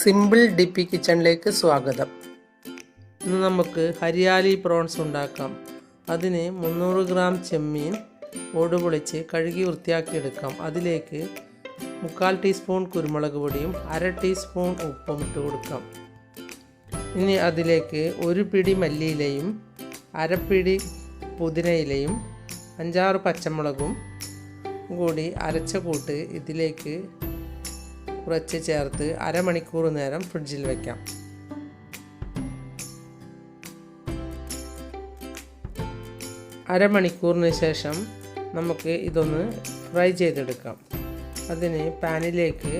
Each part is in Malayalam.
സിമ്പിൾ ഡിപ്പി കിച്ചണിലേക്ക് സ്വാഗതം. ഇന്ന് നമുക്ക് ഹരിയാലി പ്രോൺസ് ഉണ്ടാക്കാം. അതിന് 300 ഗ്രാം ചെമ്മീൻ ഓടുപൊളിച്ച് കഴുകി വൃത്തിയാക്കിയെടുക്കാം. അതിലേക്ക് 1/4 ടീസ്പൂൺ കുരുമുളക് പൊടിയും 1/2 ടീസ്പൂൺ ഉപ്പും ഇട്ട് കൊടുക്കാം. ഇനി അതിലേക്ക് 1 പിടി മല്ലിയിലയും 1/2 പിടി പുതിനയിലയും 5-6 പച്ചമുളകും കൂടി അരച്ച കൂട്ട് ഇതിലേക്ക് കുറച്ച് ചേർത്ത് അരമണിക്കൂർ നേരം ഫ്രിഡ്ജിൽ വയ്ക്കാം. അരമണിക്കൂറിന് ശേഷം നമുക്ക് ഇതൊന്ന് ഫ്രൈ ചെയ്തെടുക്കാം. അതിന് പാനിലേക്ക്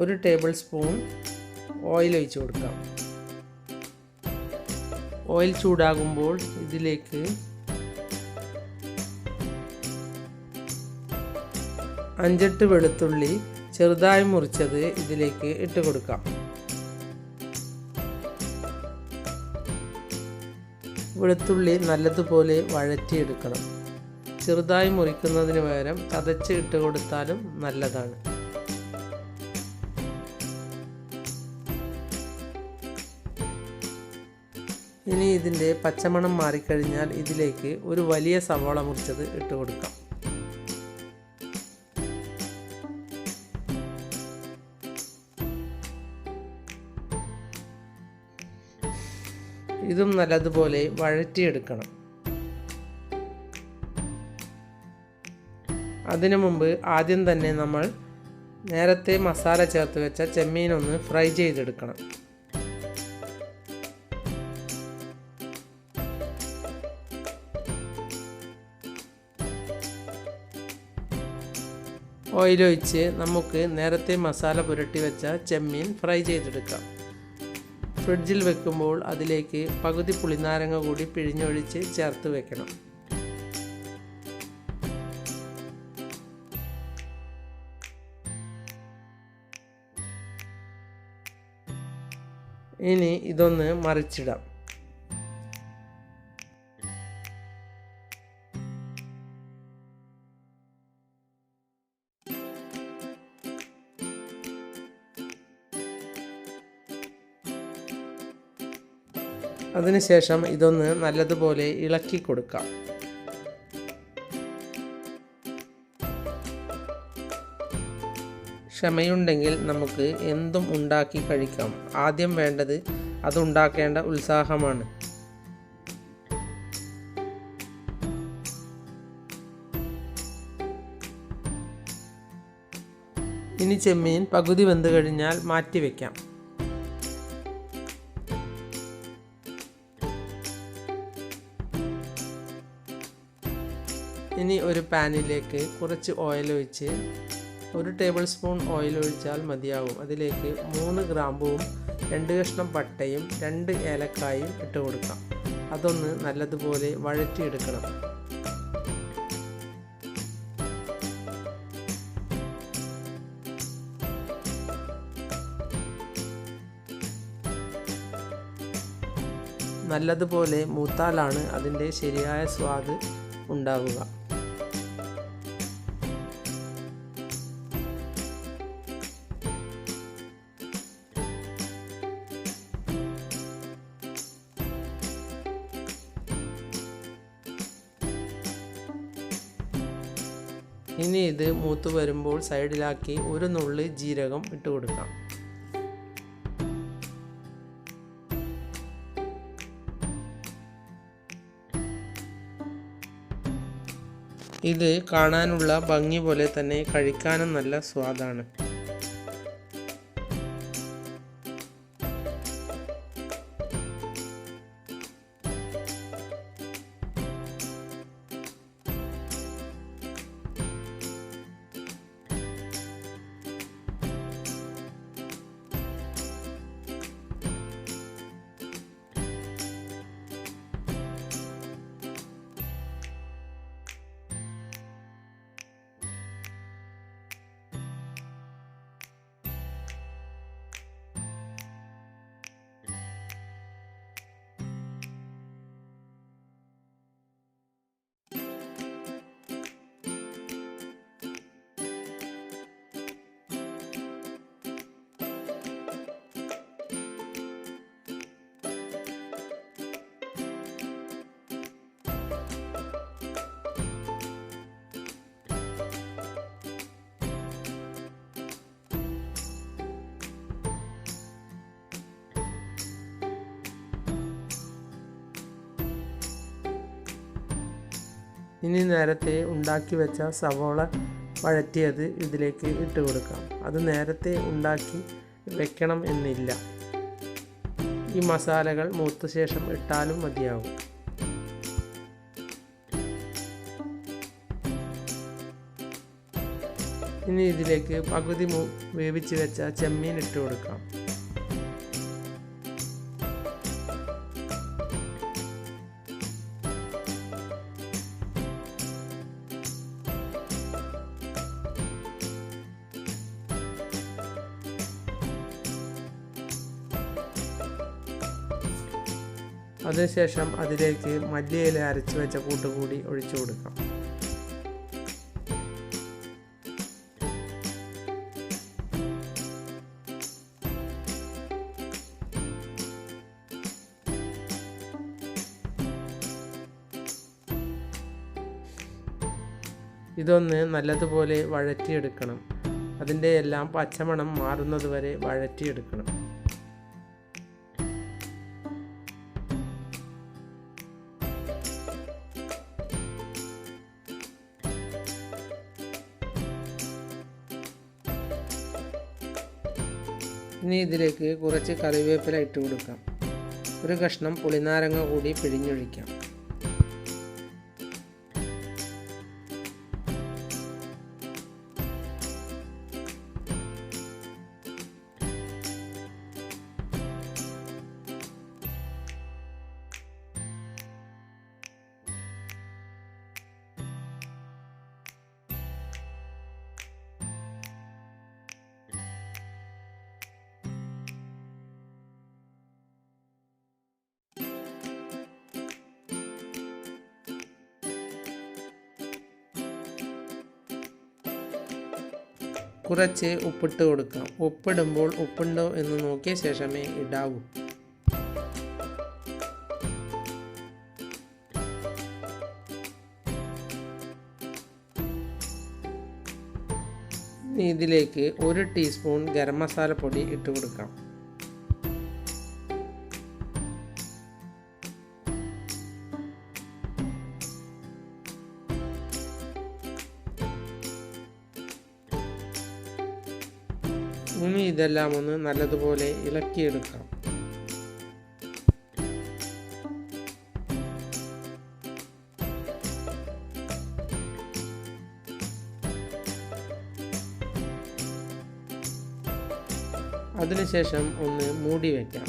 1 ടേബിൾ സ്പൂൺ ഓയിൽ ഒഴിച്ചു കൊടുക്കാം. ഓയിൽ ചൂടാകുമ്പോൾ ഇതിലേക്ക് 5-8 വെളുത്തുള്ളി ചെറുതായി മുറിച്ചത് ഇതിലേക്ക് ഇട്ട് കൊടുക്കാം. വെളുത്തുള്ളി നല്ലതുപോലെ വഴറ്റിയെടുക്കണം. ചെറുതായി മുറിക്കുന്നതിന് പകരം ചതച്ച് ഇട്ട് കൊടുത്താലും നല്ലതാണ്. ഇനി ഇതിൻ്റെ പച്ചമണം മാറിക്കഴിഞ്ഞാൽ ഇതിലേക്ക് ഒരു വലിയ സവാള മുറിച്ചത് ഇട്ട് കൊടുക്കാം. ഇതും നല്ലതുപോലെ വഴറ്റിയെടുക്കണം. അതിനു മുമ്പ് ആദ്യം തന്നെ നമ്മൾ നേരത്തെ മസാല ചേർത്ത് വെച്ച ചെമ്മീനൊന്ന് ഫ്രൈ ചെയ്തെടുക്കണം. ഓയിലൊഴിച്ച് നമുക്ക് നേരത്തെ മസാല പുരട്ടി വെച്ച ചെമ്മീൻ ഫ്രൈ ചെയ്തെടുക്കാം. ഫ്രിഡ്ജിൽ വെക്കുമ്പോൾ അതിലേക്ക് പകുതി പുളിനാരങ്ങ കൂടി പിഴിഞ്ഞൊഴിച്ച് ചേർത്ത് വെക്കണം. ഇനി ഇതൊന്ന് മറിച്ചിടാം. അതിനുശേഷം ഇതൊന്ന് നല്ലതുപോലെ ഇളക്കി കൊടുക്കാം. ക്ഷമയുണ്ടെങ്കിൽ നമുക്ക് എന്തും ഉണ്ടാക്കി കഴിക്കാം. ആദ്യം വേണ്ടത് അതുണ്ടാക്കേണ്ട ഉത്സാഹമാണ്. ഇനി ചെമ്മീൻ പകുതി വെന്ത് കഴിഞ്ഞാൽ മാറ്റി വയ്ക്കാം. ഇനി ഒരു പാനിലേക്ക് കുറച്ച് ഓയിൽ ഒഴിച്ച് 1 ടേബിൾ സ്പൂൺ ഓയിൽ ഒഴിച്ചാൽ മതിയാകും. അതിലേക്ക് 3 ഗ്രാമ്പുവും 2 കഷ്ണം പട്ടയും 2 ഏലക്കായും ഇട്ട് കൊടുക്കാം. അതൊന്ന് നല്ലതുപോലെ വഴറ്റിയെടുക്കണം. നല്ലതുപോലെ മൂത്താലാണ് അതിൻ്റെ ശരിയായ സ്വാദ് ഉണ്ടാവുക. ഇനി ഇത് മൂത്ത് വരുമ്പോൾ സൈഡിലാക്കി 1 നുള്ളി ജീരകം ഇട്ട് കൊടുക്കാം. ഇത് കാണാനുള്ള ഭംഗി പോലെ തന്നെ കഴിക്കാനും നല്ല സ്വാദാണ്. ഇനി നേരത്തെ ഉണ്ടാക്കി വെച്ച സവോള വഴറ്റിയത് ഇതിലേക്ക് ഇട്ട് കൊടുക്കാം. അത് നേരത്തെ ഉണ്ടാക്കി വെക്കണം എന്നില്ല. ഈ മസാലകൾ മൂത്ത ശേഷം ഇട്ടാലും മതിയാകും. ഇനി ഇതിലേക്ക് പകുതി വേവിച്ച് വെച്ച ചെമ്മീൻ ഇട്ട് കൊടുക്കാം. അതിനുശേഷം അതിലേക്ക് മല്ലിയില അരച്ച് വെച്ച കൂട്ട് കൂടി ഒഴിച്ചു കൊടുക്കാം. ഇതൊന്ന് നല്ലതുപോലെ വഴറ്റിയെടുക്കണം. അതിൻ്റെ എല്ലാം പച്ചമണം മാറുന്നത് വരെ വഴറ്റിയെടുക്കണം. ഇനി ഇതിലേക്ക് കുറച്ച് കറിവേപ്പില ഇട്ട് കൊടുക്കാം. ഒരു കഷ്ണം പുളിനാരങ്ങ കൂടി പിഴിഞ്ഞൊഴിക്കാം. കുറച്ച് ഉപ്പിട്ട് കൊടുക്കാം. ഉപ്പിടുമ്പോൾ ഉപ്പുണ്ടോ എന്ന് നോക്കിയ ശേഷമേ ഇടാവൂ. ഇതിലേക്ക് 1 ടീസ്പൂൺ ഗരം മസാല പൊടി ഇട്ട് കൊടുക്കാം. ഇനി ഇതെല്ലാം ഒന്ന് നല്ലതുപോലെ ഇളക്കിയെടുക്കാം. അതിനുശേഷം ഒന്ന് മൂടി വയ്ക്കാം.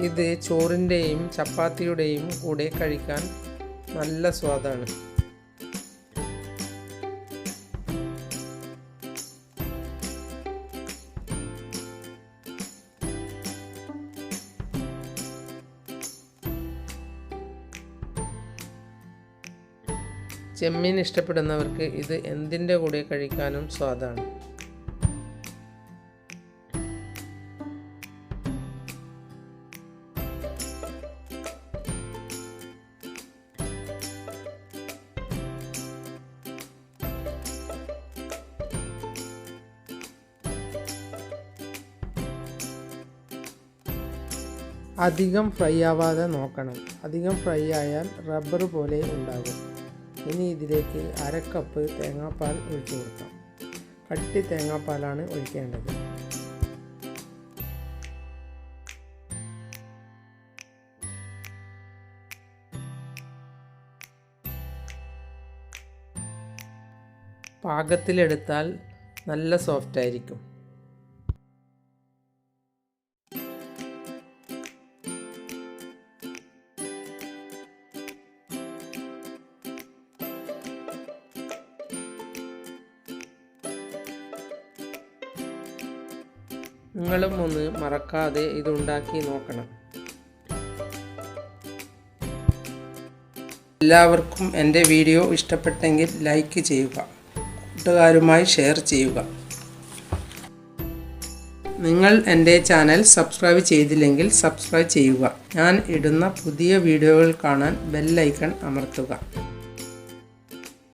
ഇത് ചോറിൻ്റെയും ചപ്പാത്തിയുടെയും കൂടെ കഴിക്കാൻ നല്ല സ്വാദാണ്. ചെമ്മീൻ ഇഷ്ടപ്പെടുന്നവർക്ക് ഇത് എന്തിൻ്റെ കൂടെ കഴിക്കാനും സ്വാദാണ്. അധികം ഫ്രൈ ആവാതെ നോക്കണം. അധികം ഫ്രൈ ആയാൽ റബ്ബർ പോലെ ഉണ്ടാകും. ഇനി ഇതിലേക്ക് 1/2 കപ്പ് തേങ്ങാപ്പാൽ ഒഴിച്ചു കൊടുക്കാം. കട്ടി തേങ്ങാപ്പാലാണ് ഒഴിക്കേണ്ടത്. പാകത്തിലെടുത്താൽ നല്ല സോഫ്റ്റ് ആയിരിക്കും. നിങ്ങളും ഒന്ന് മറക്കാതെ ഇതുണ്ടാക്കി നോക്കണം. എല്ലാവർക്കും എൻ്റെ വീഡിയോ ഇഷ്ടപ്പെട്ടെങ്കിൽ ലൈക്ക് ചെയ്യുക, കൂട്ടുകാരുമായി ഷെയർ ചെയ്യുക. നിങ്ങൾ എൻ്റെ ചാനൽ സബ്സ്ക്രൈബ് ചെയ്തില്ലെങ്കിൽ സബ്സ്ക്രൈബ് ചെയ്യുക. ഞാൻ ഇടുന്ന പുതിയ വീഡിയോകൾ കാണാൻ ബെൽ ഐക്കൺ അമർത്തുക.